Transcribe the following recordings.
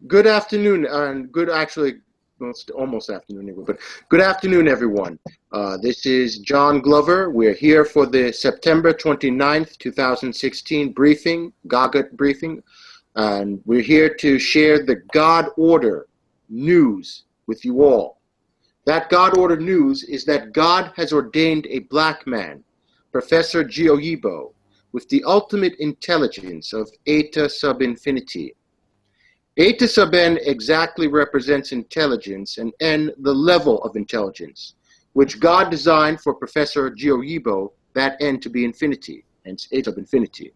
Good afternoon, and well, it's almost afternoon, but good afternoon, everyone. This is John Glover. We're here for the September 29th, 2016 briefing, GAGUT briefing, and we're here to share the God order news with you all. That God order news is that God has ordained a black man, Professor G. Oyibo, with the ultimate intelligence of eta sub infinity. Eta sub n exactly represents intelligence, and n the level of intelligence, which God designed for Professor G. Oyibo, that n to be infinity, hence eta sub infinity.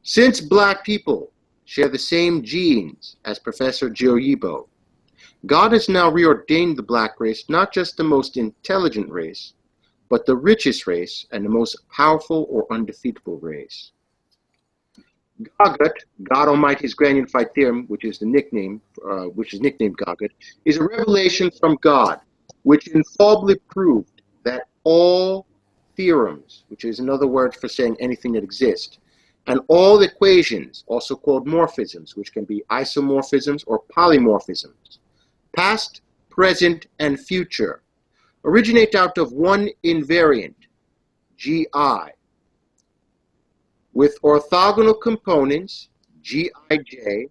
Since black people share the same genes as Professor G. Oyibo, God has now reordained the black race, not just the most intelligent race, but the richest race and the most powerful or undefeatable race. GAGUT, God Almighty's Grand Unified Theorem, which is nicknamed GAGUT, is a revelation from God, which infallibly proved that all theorems, which is another word for saying anything that exists, and all equations, also called morphisms, which can be isomorphisms or polymorphisms, past, present, and future, originate out of one invariant, Gi, with orthogonal components, Gij,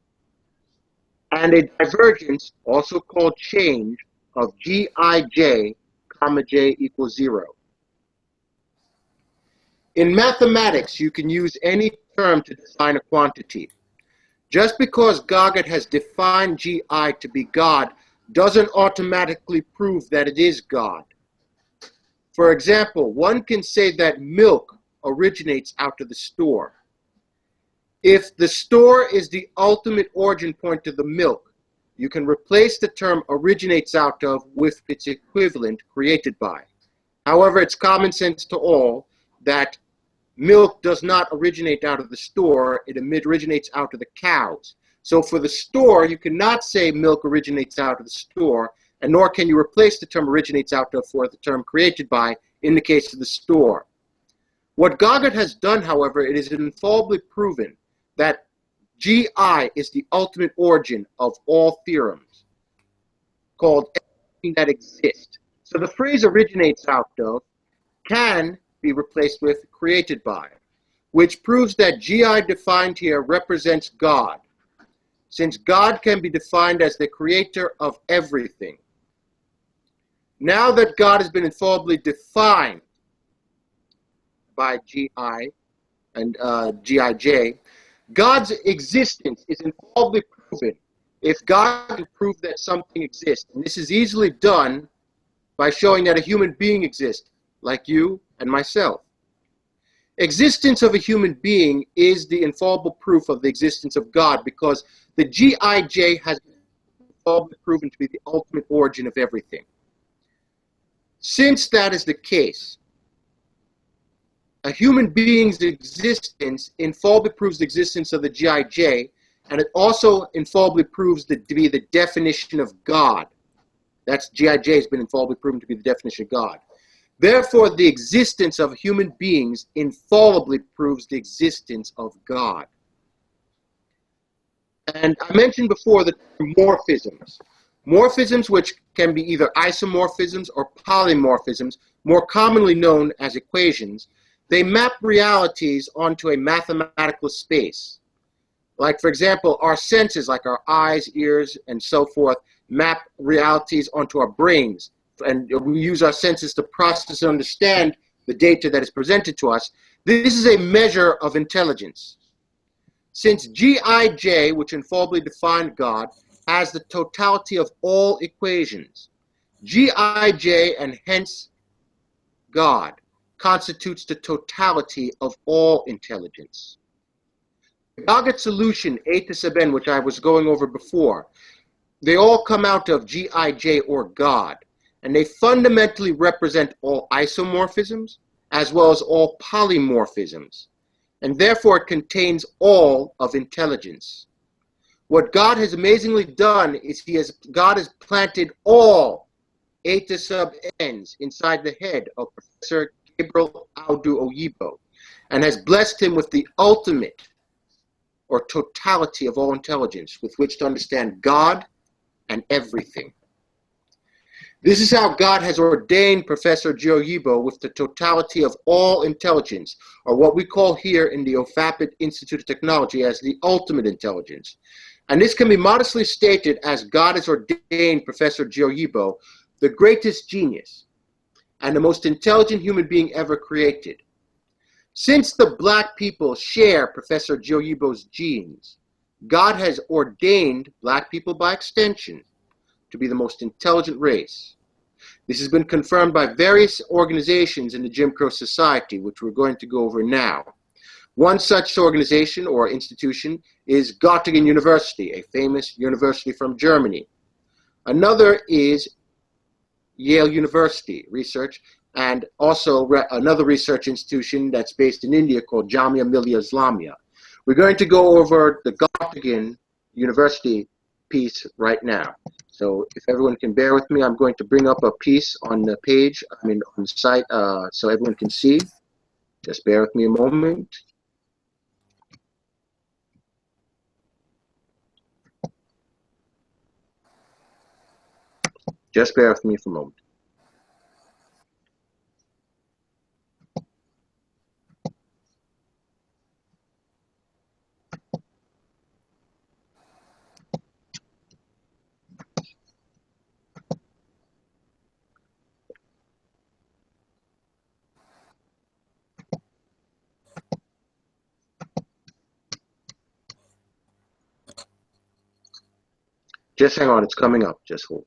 and a divergence, also called change, of Gij, comma j equals 0. In mathematics, you can use any term to define a quantity. Just because GAGUT has defined Gi to be God doesn't automatically prove that it is God. For example, one can say that milk originates out of the store. If the store is the ultimate origin point of the milk, you can replace the term originates out of with its equivalent, created by. However, it's common sense to all that milk does not originate out of the store, it originates out of the cows. So for the store, you cannot say milk originates out of the store, and nor can you replace the term originates out of for the term created by in the case of the store. What GAGUT has done, however, it is infallibly proven that Gi is the ultimate origin of all theorems, called everything that exists. So the phrase originates out of can be replaced with created by, which proves that Gi defined here represents God, since God can be defined as the creator of everything. Now that God has been infallibly defined by Gi and Gij, God's existence is infallibly proven if God can prove that something exists. And this is easily done by showing that a human being exists, like you and myself. Existence of a human being is the infallible proof of the existence of God, because the Gij has been infallibly proven to be the ultimate origin of everything. Since that is the case, a human being's existence infallibly proves the existence of the Gij, and it also infallibly proves to be the definition of God. That's Gij has been infallibly proven to be the definition of God. Therefore, the existence of human beings infallibly proves the existence of God. And I mentioned before the morphisms. Morphisms, which can be either isomorphisms or polymorphisms, more commonly known as equations, they map realities onto a mathematical space. Like, for example, our senses, like our eyes, ears, and so forth, map realities onto our brains. And we use our senses to process and understand the data that is presented to us. This is a measure of intelligence. Since Gij, which infallibly defined God, has the totality of all equations, Gij and hence God constitutes the totality of all intelligence. The GAGUT solution, eta sub n, which I was going over before, they all come out of Gij or God, and they fundamentally represent all isomorphisms as well as all polymorphisms, and therefore it contains all of intelligence. What God has amazingly done is God has planted all eta sub n's inside the head of Professor Gabriel Audu Oyibo, and has blessed him with the ultimate or totality of all intelligence with which to understand God and everything. This is how God has ordained Professor G. Oyibo with the totality of all intelligence, or what we call here in the OFAPIT Institute of Technology as the ultimate intelligence. And this can be modestly stated as God has ordained Professor G. Oyibo the greatest genius and the most intelligent human being ever created. Since the black people share Professor G. Oyibo's genes, God has ordained black people by extension to be the most intelligent race. This has been confirmed by various organizations in the Jim Crow Society, which we're going to go over now. One such organization or institution is Göttingen University, a famous university from Germany. Another is Yale University Research, and also another research institution that's based in India called Jamia Millia Islamia. We're going to go over the Göttingen University piece right now. So if everyone can bear with me, I'm going to bring up a piece on the page, on the site, so everyone can see. Just bear with me a moment. Just bear with me for a moment. Just hang on, it's coming up. Just hold.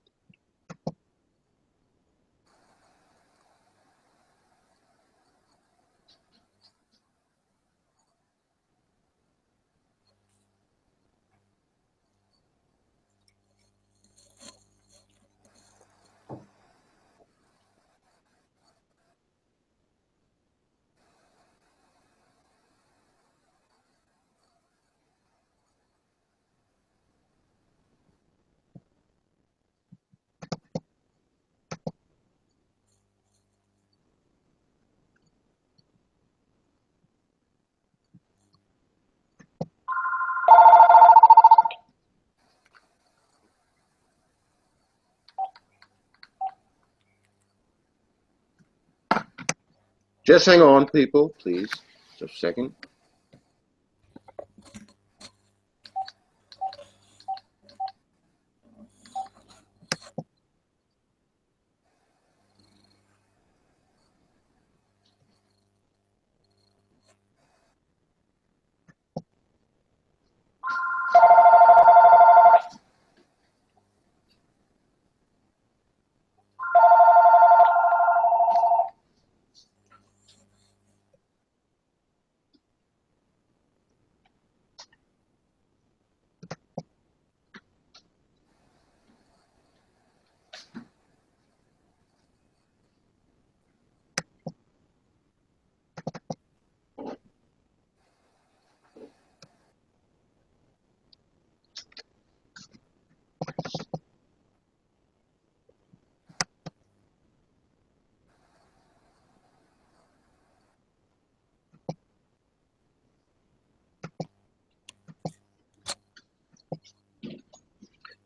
Just hang on, people, please. Just a second.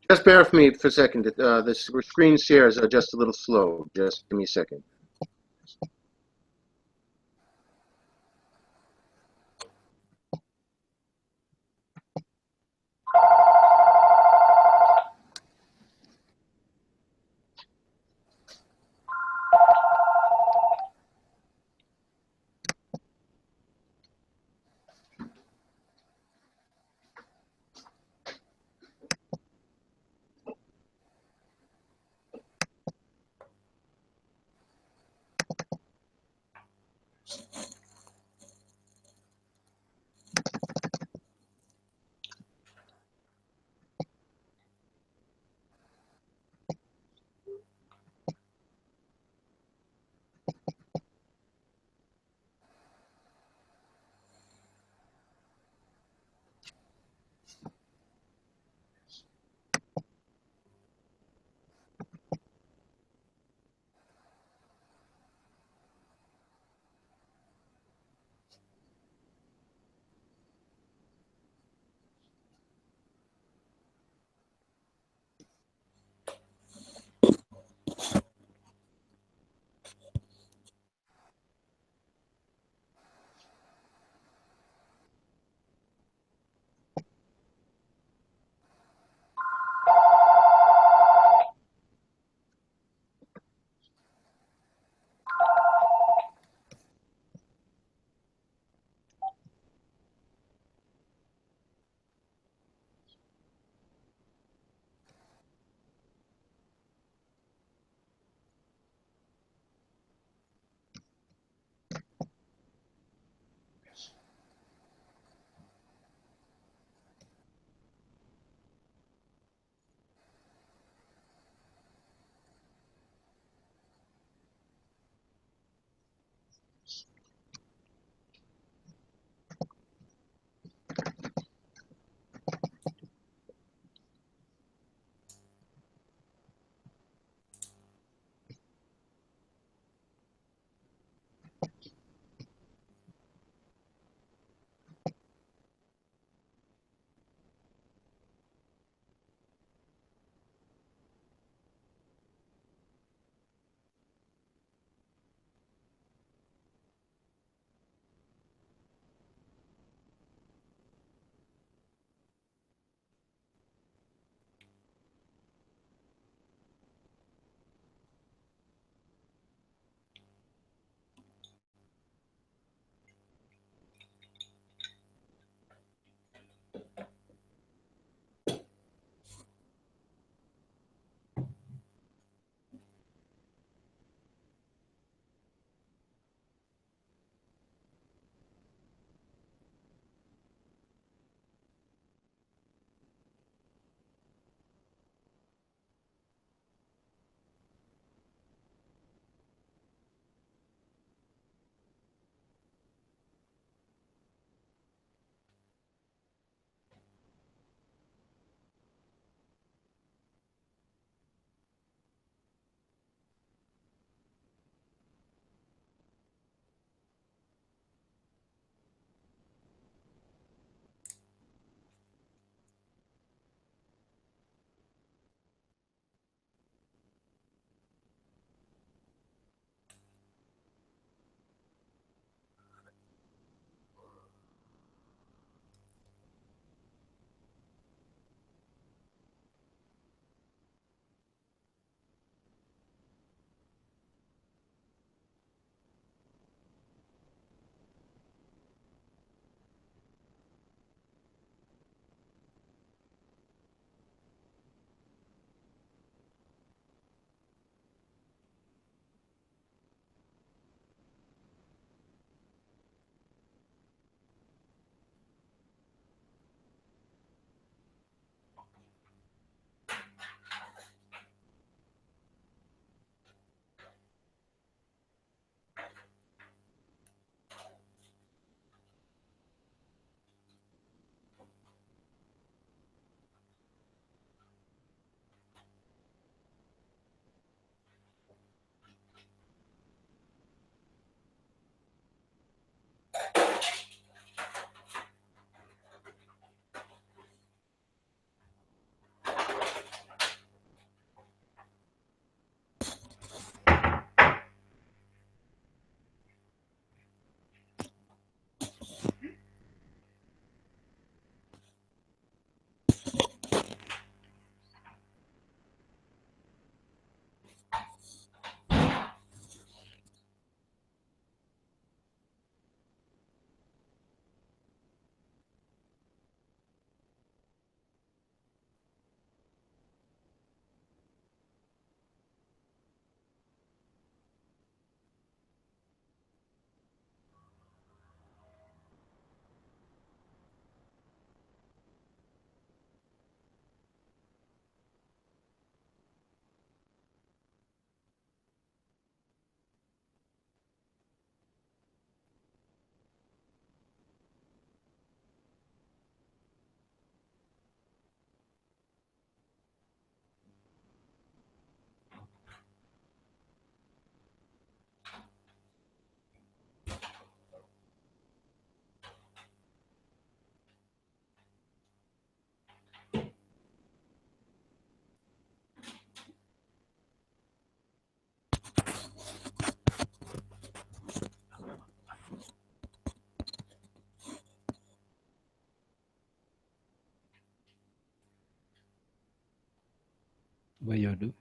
Just bear with me for a second. The screen shares are just a little slow. Just give me a second. What you do?